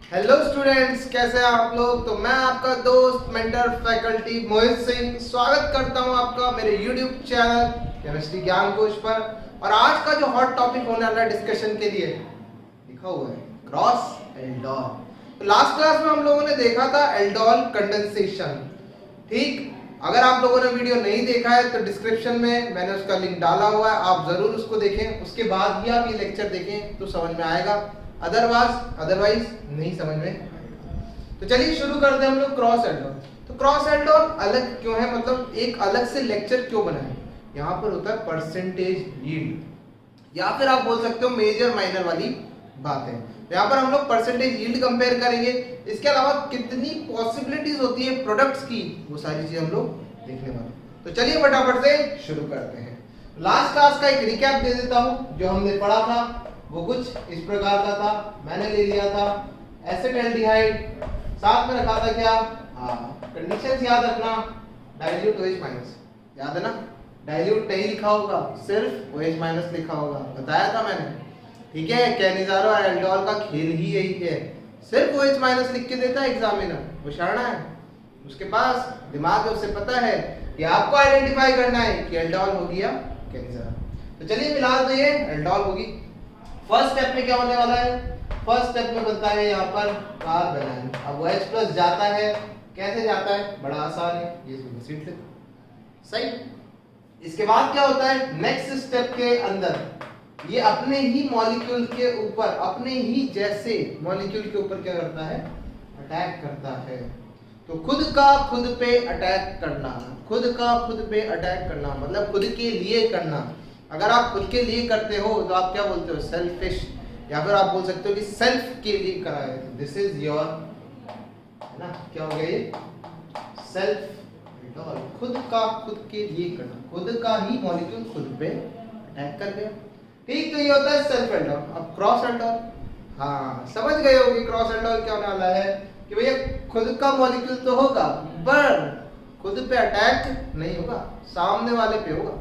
Hello students, कैसे हैं आप लोग। तो मैं आपका दोस्त मेंटर फैकल्टी मोहित सिंह स्वागत करता हूं आपका मेरे यूट्यूब चैनल केमिस्ट्री ज्ञान कोश पर। और आज का जो हॉट टॉपिक होने वाला है डिस्कशन के लिए लिखा हुआ है क्रॉस एल्डोल। तो लास्ट क्लास में हम लोगों ने देखा था एल्डोल कंडेंसेशन। ठीक, अगर आप लोगों ने वीडियो नहीं देखा है तो डिस्क्रिप्शन में मैंने उसका लिंक डाला हुआ है, आप जरूर उसको देखें। उसके बाद ही आप ये लेक्चर देखें तो समझ में आएगा, अदरवाइज नहीं समझ में आएगा। तो चलिए शुरू करते हैं हम लोग क्रॉस एल्डोल। तो क्रॉस एल्डोल अलग क्यों है, मतलब एक अलग से लेक्चर क्यों बनाए। यहाँ पर होता है परसेंटेज यील्ड, या फिर आप बोल सकते हो मेजर माइनर वाली बात है। यहाँ पर हम लोग परसेंटेज यील्ड कंपेयर करेंगे। इसके अलावा कितनी पॉसिबिलिटीज होती है प्रोडक्ट्स की, वो सारी चीज हम लोग देखने वाले। तो चलिए फटाफट से शुरू करते हैं। लास्ट क्लास का एक रिकैप दे देता हूँ। जो हमने पढ़ा था वो कुछ इस प्रकार का था। मैंने ले लिया था एसिटाल्डिहाइड, साथ में रखा था क्या, कंडीशंस याद रखना, डाइल्यूट OH माइनस, याद है ना। डाइल्यूट नहीं लिखा होगा, सिर्फ OH माइनस लिखा होगा, बताया था मैंने। ठीक है, कैनिजारो और एल्डोल का खेल ही यही है, सिर्फ OH माइनस लिख के देता है एग्जामिनर, वो शाना है, उसके पास दिमाग है, उसे पता है कि आपको आइडेंटिफाई करना है कि एल्डोल होगी या कैनिजारो। तो चलिए मिला दो, ये एल्डोल होगी। फर्स्ट स्टेप में क्या होने वाला है, फर्स्ट स्टेप में बनता है यहाँ पर कार्बोनाइन। अब OH प्लस जाता है, कैसे जाता है, बड़ा आसान है, ये सीट लिखो सही। इसके बाद क्या होता है, नेक्स्ट स्टेप के अंदर ये अपने ही मॉलिक्यूल के ऊपर, अपने ही जैसे मॉलिक्यूल के ऊपर क्या करता है, अटैक करता है। तो खुद का खुद पे अटैक करना, खुद का खुद पे अटैक करना मतलब खुद के लिए करना। अगर आप खुद के लिए करते हो तो आप क्या बोलते हो, सेल्फिश, या फिर आप बोल सकते हो कि सेल्फ के लिए करा है। तो दिस इज योर, है ना, क्या हो गया ये, सेल्फ एल्डोल, खुद का खुद के लिए करना, खुद का ही मॉलिक्यूल खुद पे अटैक कर गया। ठीक, तो ये होता है सेल्फ एल्डोल। अब क्रॉस एल्डोल, हाँ समझ गए होंगे क्रॉस एल्डोल क्या होने वाला है, कि भैया खुद का मॉलिक्यूल तो होगा पर खुद पे अटैक नहीं होगा, सामने वाले पे होगा।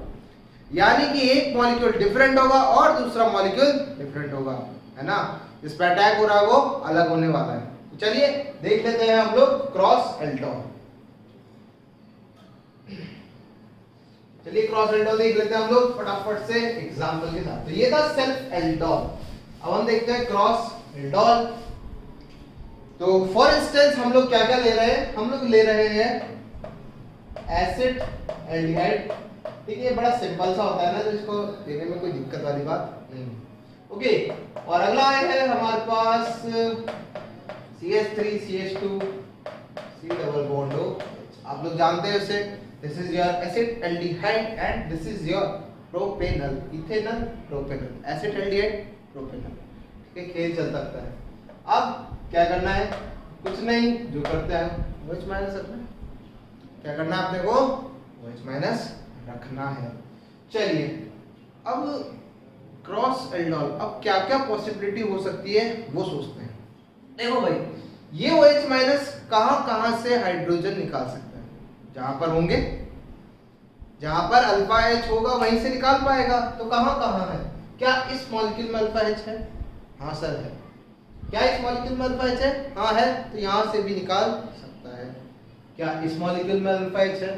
यानी कि एक मॉलिक्यूल डिफरेंट होगा और दूसरा मॉलिक्यूल डिफरेंट होगा, है ना। इस पे अटैक हो रहा है वो अलग होने वाला है। तो चलिए देख लेते हैं हम लोग क्रॉस एल्डोल। चलिए क्रॉस एल्डोल देख लेते हैं हम लोग फटाफट से एग्जांपल के साथ। तो ये था सेल्फ एल्डोल। अब हम देखते हैं क्रॉस एल्डोल। तो फॉर इंस्टेंस हम लोग क्या क्या ले रहे हैं, हम लोग ले रहे हैं एसिड एल्डिहाइड। ठीक है, बड़ा सिंपल सा होता है ना, तो इसको देने में कोई दिक्कत वाली बात नहीं। ओके, और अगला है हमारे पास CH3 CH2 C double bond O। आप लोग जानते हैं उसे, this is your acid aldehyde and this is your propanal, ethanal propanal, acid aldehyde propanal. ठीक है, खेल चल सकता है। अब क्या करना है, कुछ नहीं, जो करते हैं OH माइनस रखना है। क्या करना है अपने को, OH माइनस रखना है। चलिए अब क्रॉस एल्डोल, अब क्या क्या पॉसिबिलिटी हो सकती है वो सोचते हैं। देखो भाई, ये OH माइनस कहां से हाइड्रोजन निकाल सकता है, जहां पर होंगे, जहां पर अल्फा H होगा वहीं से निकाल पाएगा। तो कहां है, क्या इस मॉलिक्यूल में अल्फा H है, हाँ सर है। क्या इस मॉलिक्यूल में अल्फा H है, हाँ है, तो यहां से भी निकाल सकता है। क्या इस मॉलिक्यूल में अल्फा H है,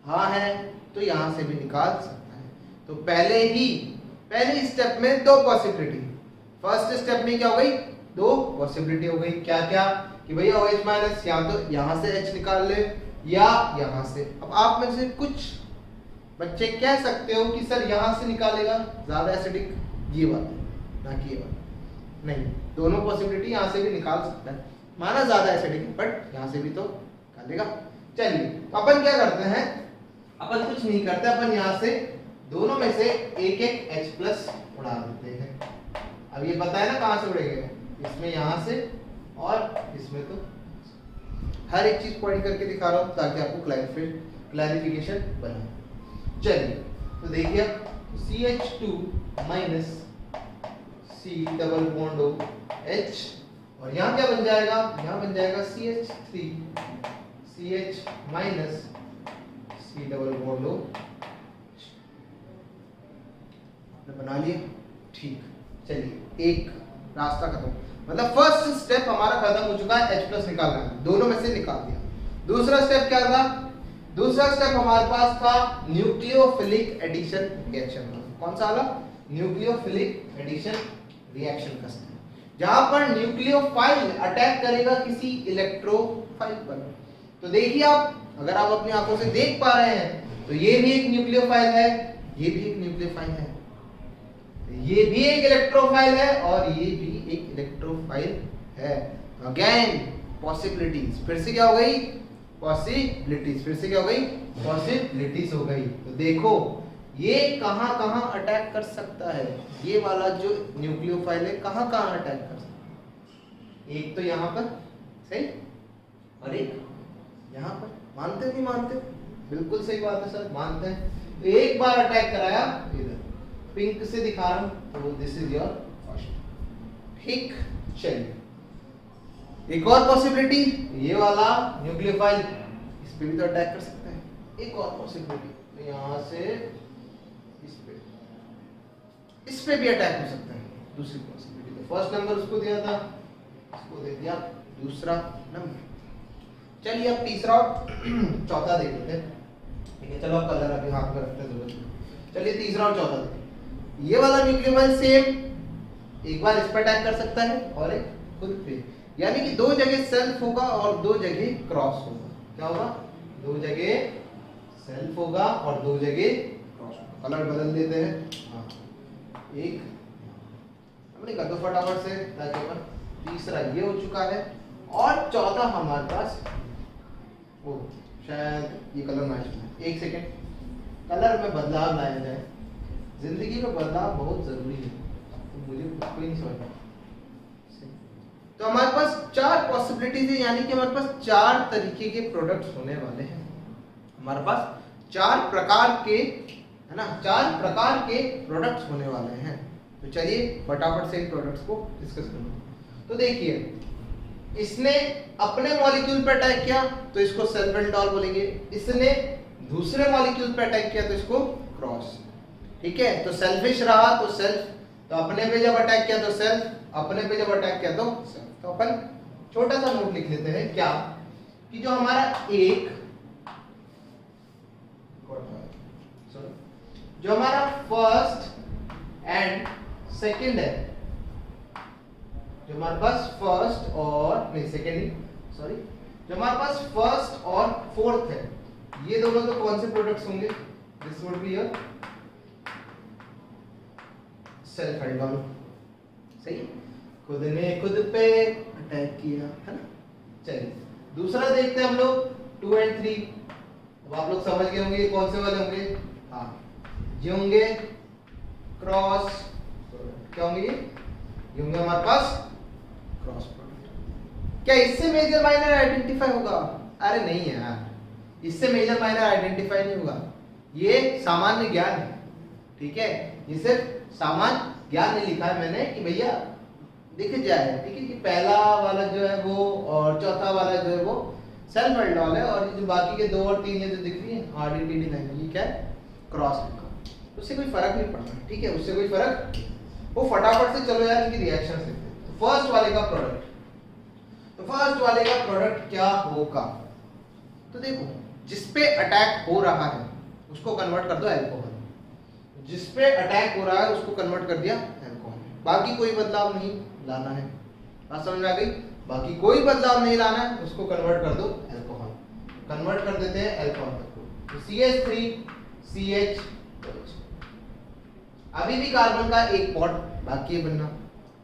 हाँ है, तो यहां से भी निकाल सकता है। तो पहले स्टेप में दो पॉसिबिलिटी, फर्स्ट स्टेप में क्या हो गई, दो पॉसिबिलिटी हो गई। क्या क्या, कि भैया OH माइनस या तो यहां से H निकाल ले या यहां से। अब आप में से कुछ बच्चे कह सकते हो कि सर यहां से निकालेगा ज्यादा एसिडिक, ये बात ना कि ये बात नहीं, दोनों पॉसिबिलिटी यहां से भी निकाल सकता है। माना ज्यादा एसिडिक बट यहां से भी तो निकालेगा। चलिए अपन क्या करते हैं, अपन कुछ नहीं करते, अपन यहाँ से दोनों में से एक एक H प्लस उड़ा देते हैं। अब ये पता है ना कहाँ से उड़ेंगे, इसमें यहाँ से और इसमें, तो हर एक चीज पॉइंट करके दिखा रहा हूँ ताकि आपको क्लैरिफिकेशन बने। चलिए तो देखिए, CH2 minus C double bond O H, और यहाँ क्या बन जाएगा, यहाँ बन जाएगा CH3 CH minus C double bond O। आपने बना लिया, ठीक। चलिए एक रास्ता खत्म, मतलब फर्स्ट स्टेप हमारा हमारा खत्म हो चुका है, H प्लस निकालना है, दोनों में से निकाल दिया। दूसरा स्टेप क्या था? दूसरा स्टेप हमारे पास था न्यूक्लियोफिलिक एडिशन रिएक्शन। कौन सा वाला? न्यूक्लियोफिलिक एडिशन रिएक्शन का स्टेप, जहां पर न्यूक्लियोफाइल अटैक करेगा किसी इलेक्ट्रोफाइल पर। तो देखिए आप, अगर आप अपनी आंखों से देख पा रहे हैं तो ये भी एक न्यूक्लियोफाइल है, ये भी एक न्यूक्लियोफाइल है, ये भी एक इलेक्ट्रोफाइल है और ये भी एक इलेक्ट्रोफाइल है। अगेन पॉसिबिलिटीज, फिर से क्या हो गई? पॉसिबिलिटीज, फिर से क्या हो गई? पॉसिबिलिटीज हो गई। तो देखो ये कहां कहां अटैक कर सकता है, ये वाला जो न्यूक्लियोफाइल है कहां कहां अटैक कर सकता है? एक तो यहां पर, सही, और एक यहां पर। मानते नहीं मानते? बिल्कुल सही बात है सर, मानते हैं। तो एक बार अटैक कराया इधर, पिंक से दिखा रहा हूं, तो दिस इज योर फर्स्ट। ठीक, चलिए एक और पॉसिबिलिटी, ये वाला न्यूक्लियोफाइल इस पे भी तो अटैक कर सकता है। एक और पॉसिबिलिटी, तो यहां से इस पे भी अटैक हो सकता है। दूसरी पॉसिबिलिटी, तो फर्स्ट नंबर उसको दिया था, इसको दे दिया दूसरा नंबर। चलिए अब तीसरा और चौथा देख लेते हैं। ठीक है, चलो अब कलर अभी हाथ में रखते हैं दोनों। चलिए तीसरा और चौथा देखते। ये वाला न्यूक्लियोफाइल सेम एक बार इस पर अटैक कर सकता है और एक खुद पे, यानी कि दो जगह सेल्फ होगा और दो जगह क्रॉस होगा। क्या होगा? दो जगह सेल्फ होगा और दो जगह क्रॉस होगा। कलर बदल देते हैं। हाँ, एक हमने कर दो फटाफट से, ताकि अपन तीसरा ये हो चुका है और चौथा हमारे पास वो शायद ये कलर मैच में। एक सेकेंड, कलर में बदलाव लाया जाए, जिंदगी में बदलाव बहुत जरूरी है, तो मुझे कोई नहीं समझ। तो हमारे पास चार पॉसिबिलिटीज है, यानी कि हमारे पास चार तरीके के प्रोडक्ट्स होने वाले हैं। हमारे पास चार प्रकार के, है ना, चार प्रकार के प्रोडक्ट्स होने वाले हैं। तो चलिए फटाफट से इन प्रोडक्ट्स को डिस्कस करें। तो देखिए, इसने अपने मॉलिक्यूल पर अटैक किया तो इसको सेल्फ एल्डिहाइड बोलेंगे, इसने दूसरे मॉलिक्यूल पर अटैक किया तो इसको क्रॉस। ठीक है, तो सेल्फिश रहा तो सेल्फ, तो अपने पे जब अटैक किया तो सेल्फ, अपने पे जब अटैक किया तो सेल्फ। तो अपन छोटा सा नोट लिख लेते हैं, क्या कि जो हमारा एक, जो हमारा फर्स्ट एंड सेकंड है, जो हमारे पास फर्स्ट और नहीं सेकंड, सॉरी, जो हमारे पास फर्स्ट और फोर्थ है, ये दोनों तो कौन से प्रोडक्ट्स होंगे? This would be your self aldehyde. सही, खुद ने खुद पे अटैक किया, है ना। चलिए दूसरा देखते हैं हम लोग, 2 और 3। अब आप लोग समझ गए होंगे कौन से वाले होंगे। हाँ, ये होंगे क्रॉस, क्या होंगे ये होंगे हमारे पास क्रॉस प्रोडक्ट। क्या इससे मेजर माइनर आइडेंटिफाई होगा? अरे नहीं यार, इससे मेजर माइनर आइडेंटिफाई नहीं होगा, ये सामान्य ज्ञान है। ठीक है, ये सिर्फ सामान्य ज्ञान नहीं लिखा है मैंने कि भैया दिख जाए। ठीक है, कि पहला वाला जो है वो और चौथा वाला जो है वो सेल्फ एल्डिहाइड है, और ये जो बाकी के 2 और 3 ये जो दिख रही है RDTD लाइन, ये क्या है? क्रॉस लिखा। उससे कोई फर्क नहीं पड़ता। ठीक है, उससे कोई फर्क, वो फटाफट से चलो यार इनकी रिएक्शन से। तो फर्स्ट वाले का प्रोडक्ट, तो फर्स्ट वाले का प्रोडक्ट क्या होगा? तो देखो, जिस पे अटैक हो रहा है उसको कन्वर्ट कर दो अल्कोहल, जिस पे अटैक हो रहा है उसको कन्वर्ट कर दिया अल्कोहल। बाकी कोई बदलाव नहीं लाना है। बात समझ में आ गई? बाकी कोई बदलाव नहीं लाना है, उसको कन्वर्ट कर दो अल्कोहल। कन्वर्ट कर देते हैं अल्कोहल तक, तो CH3CH। अभी भी कार्बन का एक बॉन्ड बाकी है बनना।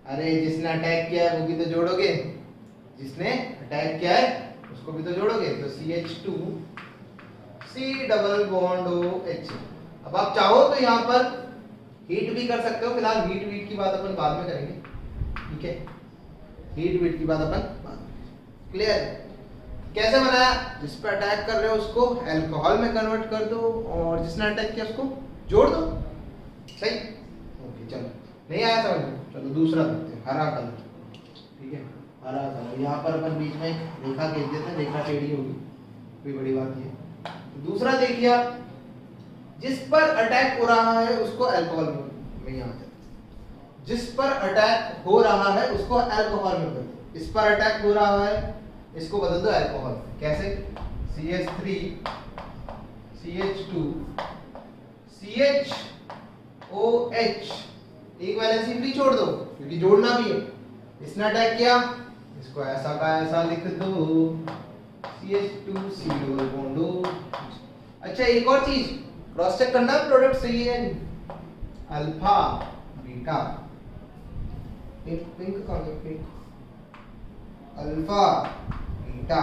अरे जिसने अटैक किया है वो भी तो जोड़ोगे, जिसने अटैक किया है उसको भी तो जोड़ोगे। तो CH2 C double bond OH। अब आप चाहो तो यहाँ पर हीट भी कर सकते हो, फिलहाल हीट वीट की बात अपन बाद में करेंगे। ठीक है, हीट वीट की बात अपन बाद में। क्लियर? कैसे बनाया? जिस पे अटैक कर रहे हो उसको अल्कोहल में कन्वर्ट कर दो और जिसने अटैक किया उसको जोड़ दो। सही? ओके, चलो नहीं आया समझ में? चलो दूसरा देखते हैं, हरा कलर। ठीक है, हरा कलर, यहाँ पर अपन बीच में रेखा खींच देते हैं, रेखा टेढ़ी होगी, कोई बड़ी बात नहीं है। दूसरा देखिए आप, जिस पर अटैक हो रहा है उसको अल्कोहल में यहाँ, जिस पर अटैक हो रहा है उसको अल्कोहल में कर दो। इस पर अटैक हो रहा है, इसको बदल दो अल्कोहल। कैसे? CH3 CH2 CHOH, एक वैलेंसी फ्री छोड़ दो क्योंकि जोड़ना भी है। इसने अटैक किया, इसको ऐसा का ऐसा लिख दो CH2 C double bond O। अच्छा एक और चीज क्रॉस चेक करना है, प्रोडक्ट सही है अल्फा बीटा, पिंक का pink, alpha beta,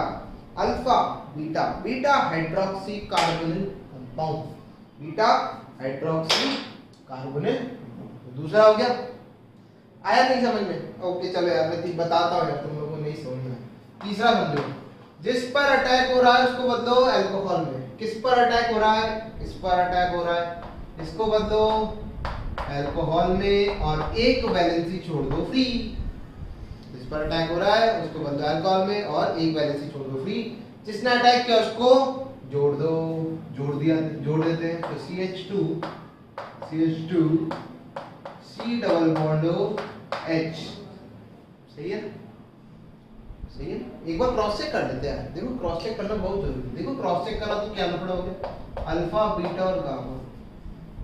alpha beta, beta hydroxy carbonyl compound, beta hydroxy carbonyl. दूसरा हो गया, आया नहीं समझ में? ओके चलो यार मैं बताता हूँ यार, तुम लोगों को नहीं समझ में। तीसरा समझो, जिस पर अटैक हो रहा है उसको बदलो अल्कोहल में। किस पर अटैक हो रहा है? इस पर अटैक हो रहा है, इसको बदलो अल्कोहल में और एक वैलेंसी छोड़ दो फ्री। जिस पर अटैक हो रहा है उसको बदलो अल्कोहल में और एक वैलेंसी छोड़ दो फ्री। जिसने अटैक किया उसको जोड़ दो, जोड़ देते हैं। तो CH2 C double bond O H, सही है? सही है। एक बार क्रॉस चेक कर लेते हैं। देखो क्रॉस चेक करना बहुत जरूरी है। देखो क्रॉस चेक करा तो क्या लफड़ा हो गया? अल्फा बीटा और गामा,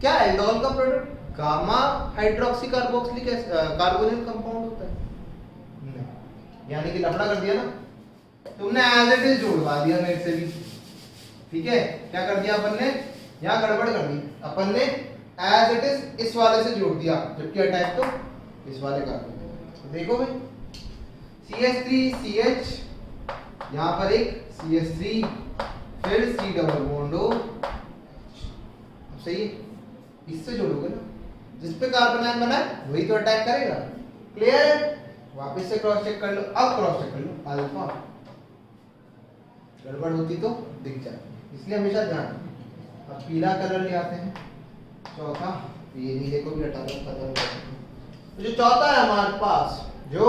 क्या एल्डोल का product gamma hydroxy carboxylic carbonyl compound होता है? नहीं, यानी कि लफड़ा कर दिया ना तुमने, एज इट इज जोड़वा दिया मेरे से भी। ठीक है, क्या कर दिया अपन ने? यहाँ गड़बड़ कर दी अपन ने, एज इट इज इस वाले से जोड़ दिया, जबकि अटैक तो इस वाले का। तो देखो भाई CH3 CH, यहाँ पर एक CH3, फिर C डबल बॉन्ड O, सही है? इससे जोड़ोगे ना, जिस पे कार्बन आयन बना है वही तो अटैक करेगा। क्लियर है? वापस से क्रॉस चेक कर लो। अब क्रॉस चेक कर लो, अल्फा गड़बड़ होती तो दिख जाती, इसलिए हमेशा ध्यान। अब पीला कलर ले आते हैं, चौथा ये नीले को भी हटा दो, खत्म कर दो। जो चौथा है हमारे पास, जो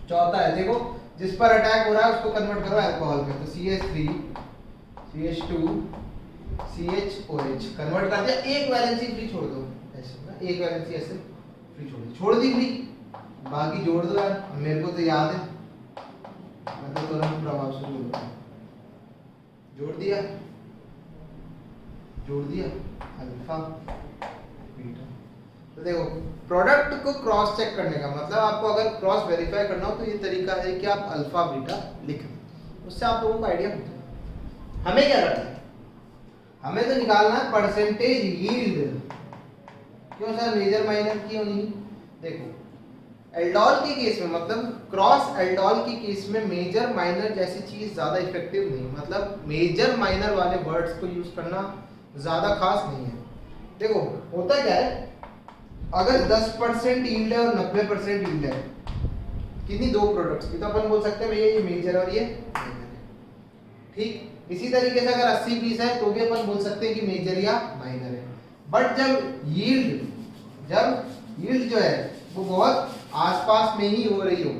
चौथा है देखो, जिस पर अटैक हो रहा है उसको कन्वर्ट करो अल्कोहल में। तो CH3 CH2 CHOH कन्वर्ट कर दिया, एक वैलेंसी फ्री छोड़ दो, ऐसे ना, एक वैलेंसी ऐसे फ्री छोड़ दी फ्री, बाकी जोड़ दो यार। मेरे को तो याद है, मैं तो तुरंत प्रभाव से जोड़ दिया अल्फा बीटा। तो देखो प्रोडक्ट को क्रॉस चेक करने का मतलब, आपको अगर क्रॉस वेरीफाई करना हो तो ये तरीका है कि आप अल्फा बीटा लिख दें, उससे आप लोगों को आइडिया होता है। हमें क्या करना है? हमें तो निकालना है परसेंटेज यील्ड। क्यों सर मेजर माइनर क्यों नहीं? देखो एल्डोल के केस में, मतलब क्रॉस एल्डोल के केस में मेजर माइनर जैसी चीज ज्यादा इफेक्टिव नहीं, मतलब मेजर माइनर वाले वर्ड्स को यूज करना ज्यादा खास नहीं है। देखो होता क्या है, अगर 10% यील्ड है और 90% यील्ड है, किन्हीं दो प्रोडक्ट्स की, तो अपन बोल सकते हैं भैया ये मेजर और ये माइनर है। ठीक इसी तरीके से अगर 80-20 है तो भी अपन बोल सकते हैं कि मेजर या माइनर है। बट जब यील्ड जो है वो बहुत आसपास में ही हो रही हो,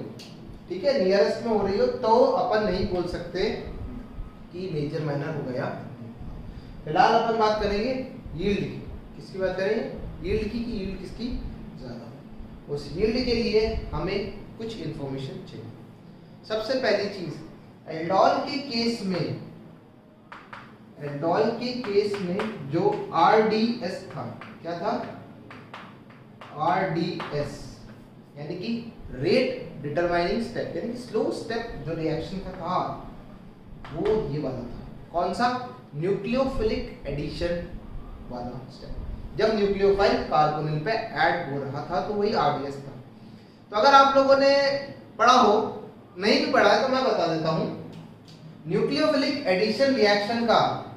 ठीक है, नियरेस्ट में हो रही हो, तो अपन नहीं बोल सकते कि मेजर माइनर हो गया। फिलहाल अपन बात करेंगे यील्ड की। किसकी बात करेंगे? यील्ड की, कि यील्ड किसकी ज्यादा। उस यील्ड के लिए हमें कुछ इंफॉर्मेशन चाहिए। सबसे पहली चीज, एल्डोल के केस में जो RDS था, क्या था? RDS यानी कि रेट डिटरमाइनिंग स्टेप, यानी स्लो स्टेप जो रिएक्शन का था वो ये वाला था। कौन सा? न्यूक्लियोफिलिक एडिशन वाला स्टेप, जब न्यूक्लियोफाइल कार्बोनिल पे ऐड हो रहा था, तो वही RDS था। तो अगर आप लोगों ने पढ़ा हो, नहीं भी पढ़ा है तो मैं बता देता हूं। न्यूक्लियोफिलिक एडिशन रिएक्शन का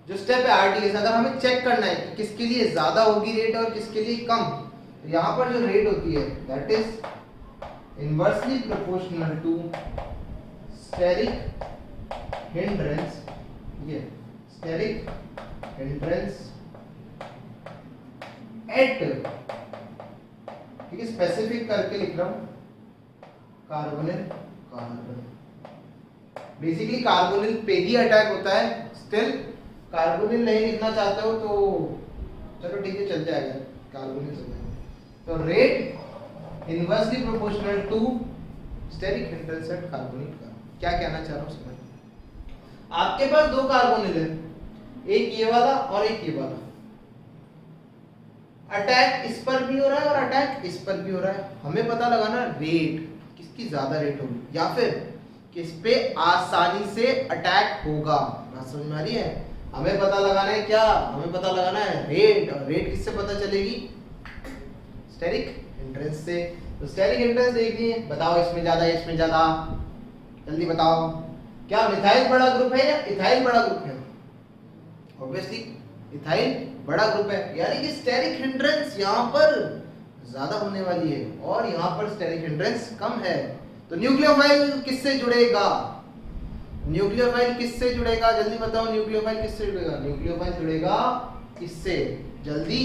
जो स्टेप है RDS, अगर हमें चेक करना है कि किसके लिए ज्यादा होगी रेट और किसके लिए कम, तो यहाँ पर जो रेट होती है that is inversely proportional to steric hindrance, ये स्टेरिक हिंड्रेंस एट, ठीक है, स्पेसिफिक करके लिख रहा हूं, कार्बोनिल कार्बन। बेसिकली कार्बोनिल पे ही अटैक होता है। स्टिल कार्बोनिल नहीं लिखना चाहते हो तो चलो ठीक है, चल जाएगा, कार्बोनिल चल जाएगा। तो rate inversely proportional to steric hindrance at carbonyl carbon. क्या कहना चाह रहा हूँ समझ, आपके पास दो कार्बोनिल है, एक ये वाला और एक ये वाला, अटैक इस पर भी हो रहा है और अटैक इस पर भी हो रहा है। हमें पता लगाना रेट, किसकी ज्यादा रेट होगी या फिर किस पे आसानी से अटैक होगा। बात समझ में आ रही है? हमें पता लगाना है क्या, हमें पता लगाना है रेट, और रेट किससे पता चलेगी? स्टेरिक हिंड्रेंस से। तो स्टेरिक हिंड्रेंस देखनी है, बताओ इसमें ज्यादा है इसमें ज्यादा, जल्दी बताओ। क्या मिथाइल बड़ा ग्रुप है या इथाइल बड़ा ग्रुप है? ऑब्वियसली इथाइल बड़ा ग्रुप है, यानी कि स्टेरिक हिंड्रेंस यहाँ पर ज्यादा होने वाली है और यहाँ पर स्टेरिक हिंड्रेंस कम है। तो न्यूक्लियोफाइल किससे जुड़ेगा? न्यूक्लियोफाइल किससे जुड़ेगा? जल्दी बताओ, न्यूक्लियोफाइल किससे जुड़ेगा? न्यूक्लियोफाइल जुड़ेगा किससे? जल्दी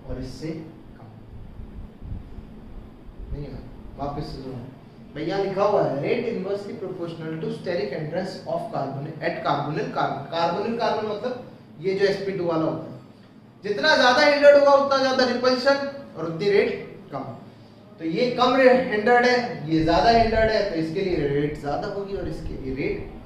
और इससे कम। नहीं है, वापस से सुनो भैया, लिखा हुआ है rate inversely proportional to steric hindrance of carbonyl at carbonyl carbon. Carbonyl carbon मतलब ये जो sp2 वाला होता है, जितना ज्यादा हिंडर्ड होगा उतना ज्यादा रिपल्शन और उतनी रेट कम। तो ये कम हिंडर्ड है, ये ज्यादा हिंडर्ड है, तो इसके लिए रेट ज्यादा होगी और इसके लिए रेट।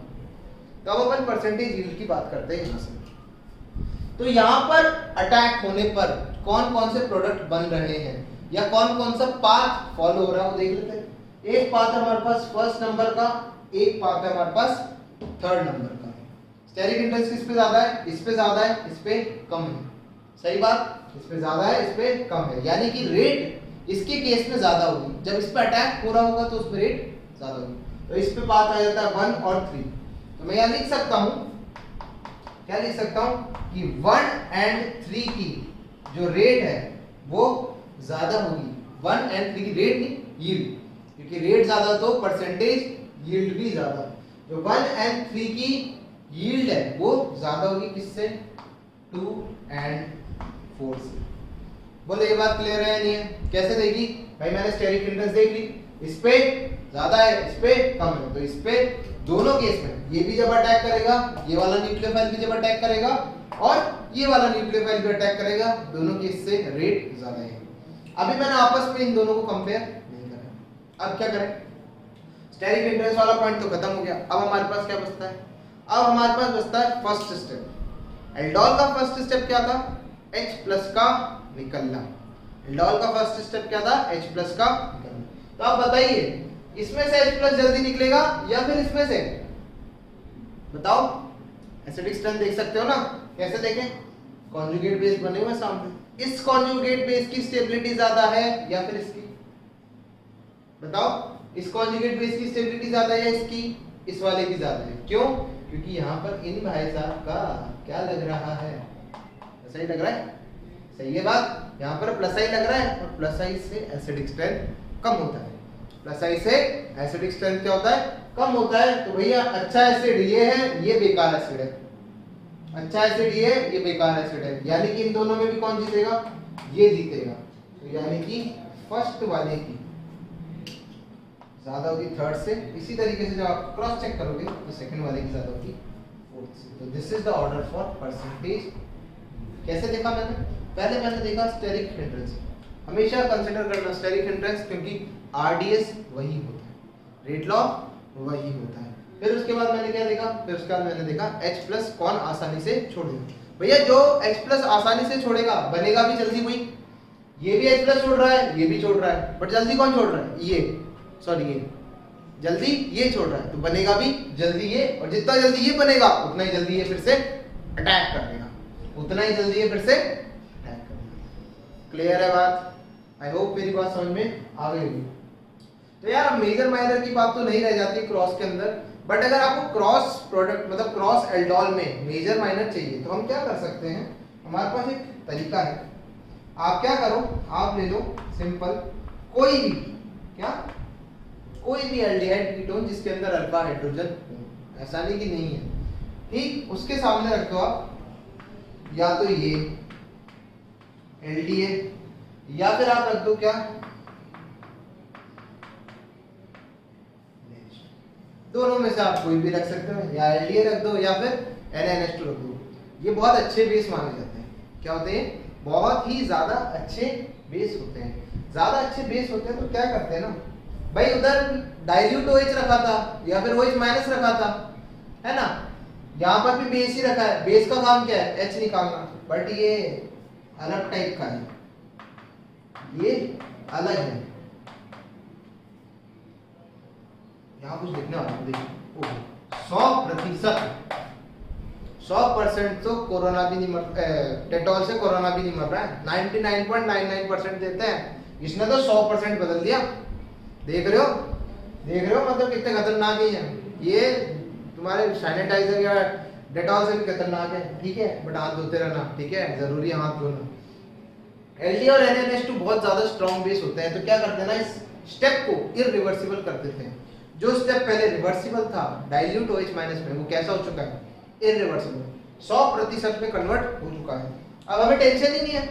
तो अब अपन परसेंटेज यील्ड की बात करते हैं यहाँ से। तो यहाँ पर अटैक होने पर कौन कौन से प्रोडक्ट बन रहे हैं या कौन कौन सा पाथ फॉलो हो रहा है वो देख लेते हैं। एक पाथ है हमारे पास फर्स्ट नंबर का, एक पाथ है हमारे पास थर्ड नंबर का। स्टेरिक हिंड्रेंस किस पे ज्यादा है? इस पे ज्यादा है, इस पे कम है। सही बात, इस पे ज्यादा है, इस पे कम है, यानी कि रेट इसके केस में ज्यादा होगी। जब इस पे अटैक हो रहा होगा तो उस पे रेट ज्यादा होगी। तो इस पे पाथ आ जाता है 1 और 3। तो मैं यहाँ लिख सकता हूँ, क्या लिख सकता हूँ कि 1 एंड 3 की जो रेट है वो ज्यादा होगी। 1 एंड 3 की रेट नहीं, यील्ड, क्योंकि रेट ज्यादा तो परसेंटेज यील्ड भी ज्यादा। जो 1 एंड 3 की यील्ड है वो ज्यादा होगी किससे? 2 एंड 4 से। बोले ये बात क्लियर है या नहीं है? कैसे देगी भाई? मैंने स्टेरिक हिंड्रेंस देख ली, इस पे ज्यादा है, इस पे कम है, तो इस पे दोनों केस में ये भी जब अटैक करेगा, ये वाला न्यूक्लियोफाइल भी जब अटैक करेगा और ये वाला न्यूक्लियोफाइल भी अटैक करेगा, दोनों केस से रेट ज्यादा है। अभी मैंने आपस में इन दोनों को कंपेयर नहीं करा। अब क्या करें? स्टेरिक हिंड्रेंस वाला पॉइंट तो खत्म हो गया। अब हमारे पास क्या बचता है? अब हमारे पास बचता है फर्स्ट स्टेप। एल्डोल का फर्स्ट स्टेप क्या था? H+ का निकलना। एल्डोल का फर्स्ट स्टेप क्या था? H+ का निकलना। तो आप बताइए, इसमें से H+ जल्दी निकलेगा या फिर इसमें से? बताओ, एसिडिक स्ट्रेंथ देख सकते हो ना? कैसे देखें? कॉन्जुगेट बेस बने हुए सामने। इस कॉन्जुगेट बेस की स्टेबिलिटी ज्यादा है या फिर इसकी? बताओ, इस कॉन्जुगेट बेस की स्टेबिलिटी ज्यादा है या इसकी? इस वाले की ज्यादा है। क्यों? क्योंकि यहाँ पर इन भाई साहब का क्या लग रहा है? ऐसा ही लग रहा है। सही है बात, यहाँ पर प्लस आई लग रहा है और प्लस आई से एसिडिक स्ट्रेंथ कम होता है। प्लस आई से एसिडिक स्ट्रेंथ क्या होता है? कम होता है। तो भैया अच्छा एसिड ये है, ये बेकार एसिड है। अच्छा एसिड ये है, ये बेकार एसिड है, यानी कि इन दोनों में भी कौन जीतेगा? ये जीतेगा। तो यानी कि फर्स्ट वाले की ज्यादा होगी थर्ड से। इसी तरीके से जब आप क्रॉस चेक करोगे तो सेकंड वाले की ज्यादा होगी फोर्थ से। तो this is the order for percentage. कैसे देखा मैंने? पहले मैंने देखा स्टेरिक हिंड्रेंस। हमेशा कंसीडर करना स्टेरिक हिंड्रेंस, क्योंकि आरडीएस वही होता है, रेट लॉग वही होता है। फिर उसके बाद मैंने क्या देखा? फिर उसके बाद मैंने देखा H+ कौन आसानी से छोड़ेगा। भैया जो H+ आसानी से छोड़ेगा बनेगा भी जल्दी वही। ये भी H+ छोड़ रहा है, ये भी छोड़ रहा है, बट जल्दी कौन छोड़ रहा है? ये, सॉरी ये जल्दी ये छोड़ रहा है, तो बनेगा भी जल्दी ये। और जितना जल्दी ये बनेगा उतना ही जल्दी ये फिर से अटैक कर देगा, उतना ही जल्दी ये फिर से अटैक कर देगा। क्लियर है बात? आई होप मेरी बात समझ में आ गई होगी। तो यार मेजर माइनर की बात तो नहीं रह जाती क्रॉस के अंदर, बट अगर आपको क्रॉस प्रोडक्ट मतलब क्रॉस एल्डोल में मेजर माइनर चाहिए तो हम क्या कर सकते हैं? हमारे पास एक तरीका है। आप क्या करो, आप ले लो सिंपल कोई भी, क्या कोई भी एल्डिहाइड कीटोन जिसके अंदर अल्फा हाइड्रोजन हो, ऐसा नहीं कि नहीं है, ठीक, उसके सामने रख दो आप या तो ये एलडीए या फिर आप रख दो क्या, दोनों में से आप कोई भी रख सकते हो, या एलडीए रख दो या फिर NaNH2 रख दो। ये बहुत अच्छे बेस माने जाते हैं। क्या होते हैं? बहुत ही ज्यादा अच्छे बेस होते हैं। ज्यादा अच्छे बेस होते हैं तो क्या करते हैं ना, भाई उधर डाइल्यूट OH रखा था या फिर OH माइनस रखा था, है ना। यहाँ पर भी बेस ही रखा है, बेस का काम क्या है, H निकालना, बट ये अलग टाइप का है, ये अलग है। यहाँ कुछ लिखने वाला है, देखिए 100% तो कोरोना भी नहीं मर, डेटॉल से कोरोना भी नहीं मर रहा है, 99.99% देते हैं, इसने तो 100% बदल दिया। देख रहे हो मतलब कितने खतरनाक है ये तुम्हारे सैनिटाइजर या डेटॉल से भी खतरनाक है, ठीक है। बट हाथ धोते रहना, ठीक है, जरूरी है हाथ धोना। एलडी और NaNH2 बहुत ज्यादा स्ट्रॉन्ग बेस होते हैं, तो क्या करते हैं ना, इस स्टेप को इररिवर्सिबल कर देते हैं। जो स्टेप पहले रिवर्सिबल था डाइल्यूट OH माइनस में, वो कैसा हो चुका है, इररिवर्सिबल, 100% में कन्वर्ट हो चुका है। अब हमें टेंशन ही नहीं है,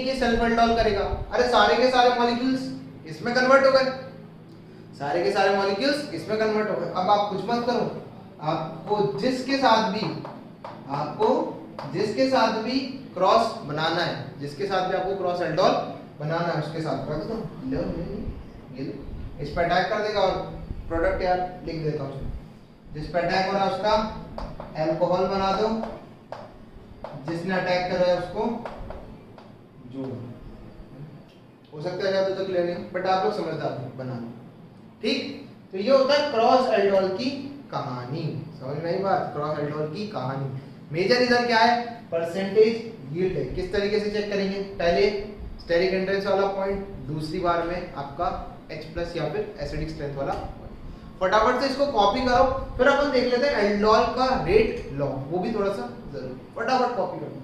कि सेल्फ एल्डोल करेगा, अरे सारे के सारे मॉलिक्यूल्स इसमें कन्वर्ट हो गए, सारे के सारे मॉलिक्यूल्स इसमें कन्वर्ट हो गए। अब आप कुछ मत करो, आपको जिसके साथ भी क्रॉस बनाना है, जिसके साथ भी आपको क्रॉस एल्डोल बनाना है, उसके साथ रख दो, लो इस पर अटैक कर देगा। और प्रोडक्ट यार लिख देता हूँ, जिस पर अटैक हो रहा है उसका एल्कोहल बना दो, जिसने अटैक करा है उसको जो हो सकता है ज्यादा तक लेने, बट आप लोग समझदार बना लो, ठीक। तो ये होता है क्रॉस एल्डोल की कहानी, समझ में आई बात, क्रॉस एल्डोल की कहानी। मेजर इधर क्या है, परसेंटेज यील्ड है। किस तरीके से चेक करेंगे, पहले स्टेरिक एंट्रेंस वाला पॉइंट, दूसरी बार में आपका H+ या फिर एसिडिक स्ट्रेंथ वाला पॉइंट। फटाफट से इसको कॉपी करो, फिर अपन देख लेते हैं एल्डोल का रेट लॉ, वो भी थोड़ा सा जरूरी, फटाफट कॉपी करो।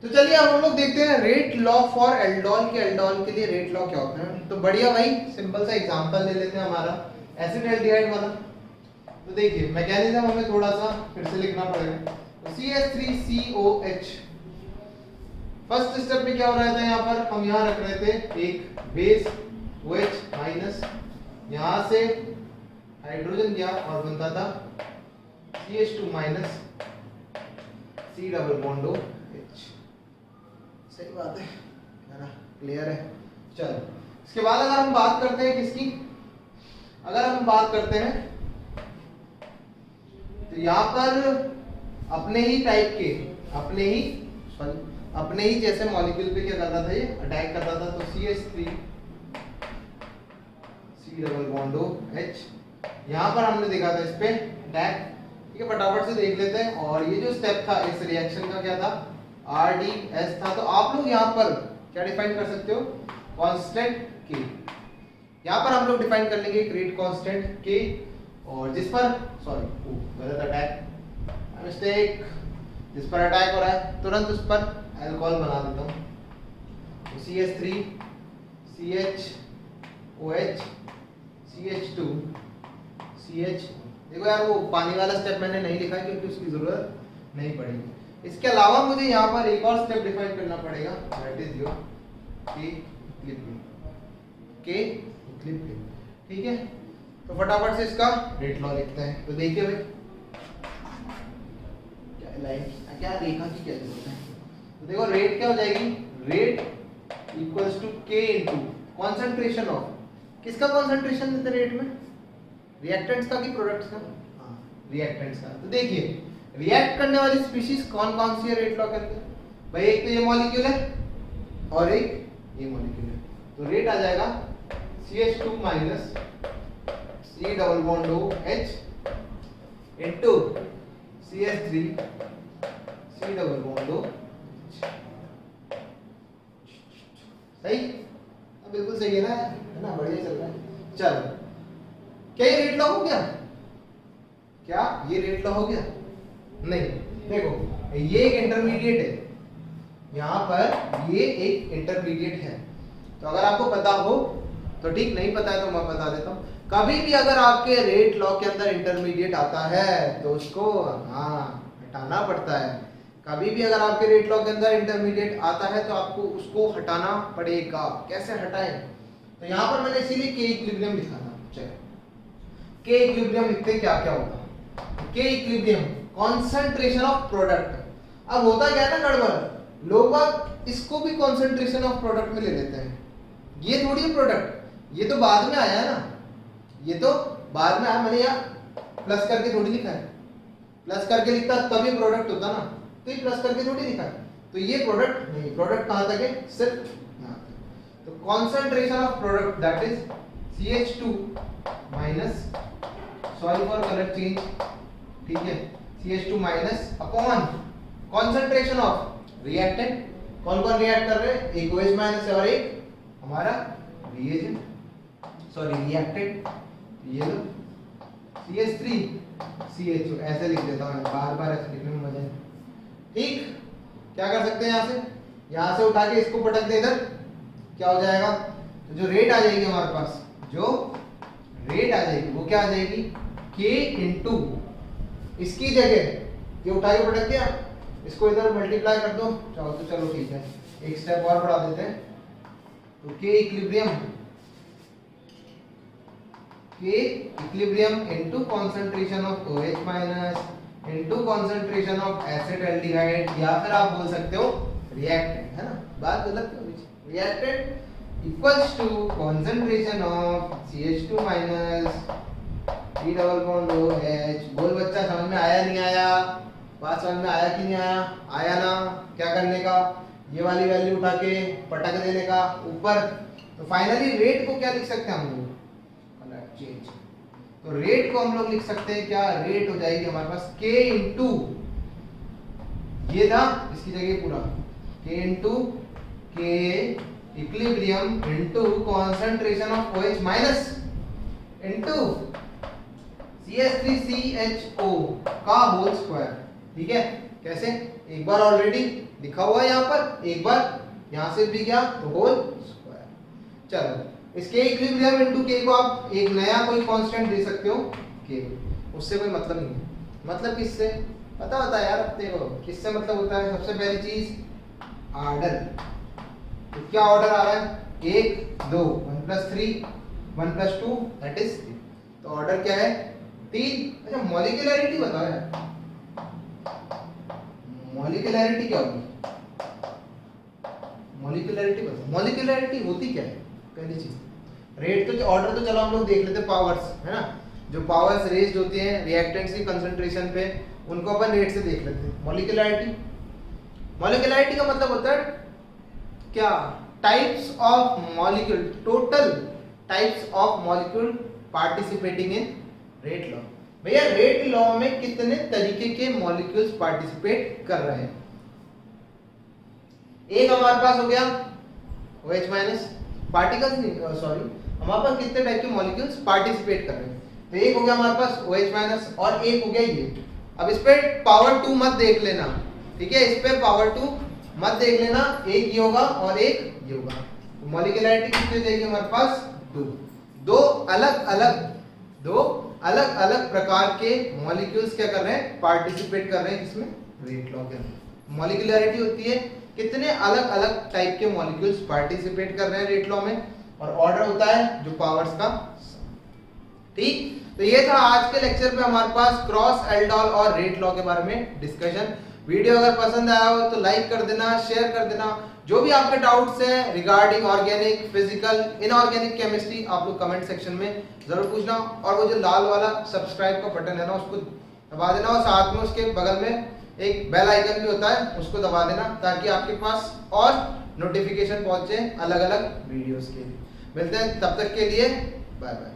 तो चलिए अब हम लोग देखते हैं रेट लॉ फॉर एल्डोल के, एल्डोल के लिए रेट लॉ क्या होता है। तो बढ़िया भाई सिंपल सा एग्जांपल ले लेते हैं हमारा एसिड एल्डिहाइड वाला। तो देखिए मैकेनिज्म हमें थोड़ा सा फिर से लिखना पड़ेगा। तो CH3COH, फर्स्ट स्टेप में क्या हो रहा था, यहाँ पर हम यहाँ रख रहे थे एक बेस OH माइनस, यहाँ से हाइड्रोजन गया और बनता था CH2 minus C double bond OH। सही बात है ना, क्लियर है। चलो इसके बाद अगर हम बात करते हैं किसकी, अगर हम बात करते हैं तो यहाँ पर अपने ही टाइप के, अपने ही जैसे मॉलिक्यूल पे क्या करता था, ये अटैक करता था। तो CH3 C double bond OH, यहाँ पर हमने देखा था इस पे अटैक, ठीक है। फटाफट से देख लेते हैं। और ये जो स्टेप था इस रिएक्शन का क्या था, RDS था। तो आप लोग यहाँ पर क्या डिफाइन कर सकते हो, कांस्टेंट K। यहाँ पर हम लोग डिफाइन कर लेंगे रेट कांस्टेंट K, और जिस पर गलत अटैक, मिस्टेक, जिस पर अटैक हो रहा है तुरंत उस पर अल्कोहल बना देता हूँ। तो CH3 CHOH CH2 CH, देखो यार वो पानी वाला स्टेप मैंने नहीं लिखा क्योंकि उसकी जरूरत नहीं पड़ेगी। इसके अलावा मुझे यहाँ पर एक और स्टेप डिफाइन करना पड़ेगा, that is your K equilibrium, ठीक है। तो फटाफट से इसका रेट लॉ लिखते हैं। तो देखिए भाई क्या लाइन, क्या रेखा की क्या जरूरत है। तो देखो रेट क्या हो जाएगी, rate equals to K into concentration of, किसका कंसंट्रेशन देते रेट में, रिएक्टेंट्स का कि प्रोडक्ट्स का, हाँ रिएक्टेंट्स का। तो देखिए रिएक्ट करने वाली स्पीशीज कौन कौन सी है रेट लॉ करके, भाई एक तो ये मॉलिक्यूल है और एक ये मॉलिक्यूल है। तो रेट आ जाएगा CH2 minus C double bond OH into CH3 C double bond OH। सही, बिल्कुल सही है ना, बढ़िया चल रहा है। चलो क्या ये रेट लॉ हो गया, क्या ये रेट लॉ हो गया, नहीं। देखो ये एक इंटरमीडिएट है, यहाँ पर ये एक इंटरमीडिएट है। तो अगर आपको पता हो तो ठीक, नहीं पता है तो मैं बता देता हूँ। कभी भी अगर आपके रेट लॉ के अंदर इंटरमीडिएट आता है तो उसको हटाना पड़ता है। कभी भी अगर आपके रेट लॉ के अंदर इंटरमीडिएट आता है तो आपको उसको हटाना पड़ेगा। कैसे हटाएं, तो यहाँ पर मैंने इसीलिए K इक्विलिब्रियम लिखा था। चलो K इक्विलिब्रियम लिखते क्या क्या होगा, K equilibrium concentration of product, अब होता क्या है ना गड़बड़, लोग बाग इसको भी कंसंट्रेशन ऑफ प्रोडक्ट में ले लेते हैं। ये थोड़ी है प्रोडक्ट, ये तो बाद में आया है ना, ये तो बाद में आया, मैंने यहाँ प्लस करके थोड़ी लिखा है, प्लस करके लिखता तभी प्रोडक्ट होता ना, तो ये प्लस करके थोड़ी लिखा है, तो ये प्रोडक्ट नहीं, प्रोडक्ट कहाँ तक है, सिर्फ यहाँ तक। तो concentration of product that is CH2 minus, sorry for colour change, ठीक है, CH2 minus upon concentration of reactant, कौन कौन रिएक्ट कर रहे हैं, एक OH माइनस और एक हमारा रिएजेंट, सॉरी रिएक्टेंट, ये लो CH3 CHO, ऐसे लिख देता हूँ, बार बार ऐसे लिखने में मजा है। ठीक, क्या कर सकते हैं, यहाँ से उठा के इसको पटक दे इधर, क्या हो जाएगा, तो जो रेट आ जाएगी हमारे पास, जो रेट आ जाएगी वो क्या आ जाएगी, K इंटू इसकी जगह ये उठा के पटक दिया, इसको इधर मल्टीप्लाई कर दो, चलो ठीक है, एक स्टेप और बढ़ा देते हैं, तो K equilibrium into concentration of OH minus into concentration of acetaldehyde, या फिर आप बोल सकते हो रिएक्टेंट, है ना, बात गलत है, reactant equals to concentration of CH2 minus D double bond OH। बोल बच्चा, समझ में आया नहीं आया, बात समझ में आया कि नहीं आया, आया ना, क्या करने का, ये वाली वैल्यू उठा के पटक देने का ऊपर, तो फाइनली रेट को क्या लिख सकते हैं हम लोग, चेंज, तो रेट को हम लोग लिख सकते हैं क्या, रेट हो जाएगी हमारे पास K इंटू, ये था इसकी जगह पूरा K into K equilibrium into concentration of OH minus into CH3CHO का होल स्क्वायर, ठीक है, कैसे, एक बार ऑलरेडी लिखा हुआ है यहाँ पर, एक बार यहाँ से भी गया तो होल स्क्वायर। चलो, इसके इक्विलिब्रियम इनटू K को आप एक नया कोई कांस्टेंट दे सकते हो K, उससे कोई मतलब नहीं है, मतलब किससे पता होता है यार अपने को, किससे मतलब होता है, सबसे पहली चीज ऑर्डर, तो क्या ऑर्डर आ रहा है, 1 2 1 + 3 1 + 2 दैट इज 3, तो ऑर्डर क्या है 3। अच्छा, मॉलिक्यूलैरिटी बताओ यार, मॉलिक्यूलैरिटी क्या होगी, मॉलिक्यूलैरिटी बताओ, मॉलिक्यूलैरिटी होती क्या है, पहली चीज रेट, तो ऑर्डर तो चलो हम लोग देख लेते हैं, पावर्स है ना, जो पावर्स रेज्ड होती हैं रिएक्टेंट्स की कंसंट्रेशन पे, उनको अपन रेट से देख लेते हैं। मॉलिक्यूलैरिटी, मॉलिक्यूलैरिटी का मतलब होता है क्या, types of molecule, total types of molecule participating in rate law. भैया रेट लॉ में कितने तरीके के मॉलिक्यूल्स पार्टिसिपेट कर रहे हैं, एक हमारे पास हो गया OH माइनस, पार्टिकल्स नहीं, सॉरी, हमारे पास कितने टाइप के मॉलिक्यूल्स पार्टिसिपेट कर रहे हैं, तो एक हो गया हमारे पास OH माइनस और एक हो गया ये। अब इस पे पावर 2 मत देख लेना, ठीक है, इस पे पावर 2 मत देख लेना, एक ये होगा और एक ये होगा, तो मॉलिक्यूलैरिटी कितनी जाएगी हमारे पास, 2, दो अलग अलग प्रकार के मॉलिक्यूल्स क्या कर रहे हैं, पार्टिसिपेट कर रहे हैं किसमें, रेट लॉ के अंदर। मॉलिक्यूलैरिटी होती है कितने अलग अलग टाइप के मॉलिक्यूल्स पार्टिसिपेट कर रहे हैं रेट लॉ में, और ऑर्डर होता है जो पावर्स का, ठीक। तो ये था आज के लेक्चर में हमारे पास क्रॉस एल्डोल और रेट लॉ के बारे में डिस्कशन। वीडियो अगर पसंद आया हो तो लाइक कर देना, शेयर कर देना, जो भी आपके डाउट्स हैं regarding organic, physical, inorganic chemistry, आप लोग कमेंट सेक्शन में जरूर पूछना, और वो जो लाल वाला सब्सक्राइब का बटन है ना उसको दबा देना, और साथ में उसके बगल में एक बेल आइकन भी होता है उसको दबा देना, ताकि आपके पास और नोटिफिकेशन पहुंचे अलग अलग वीडियोस के लिए। मिलते हैं, तब तक के लिए बाय बाय।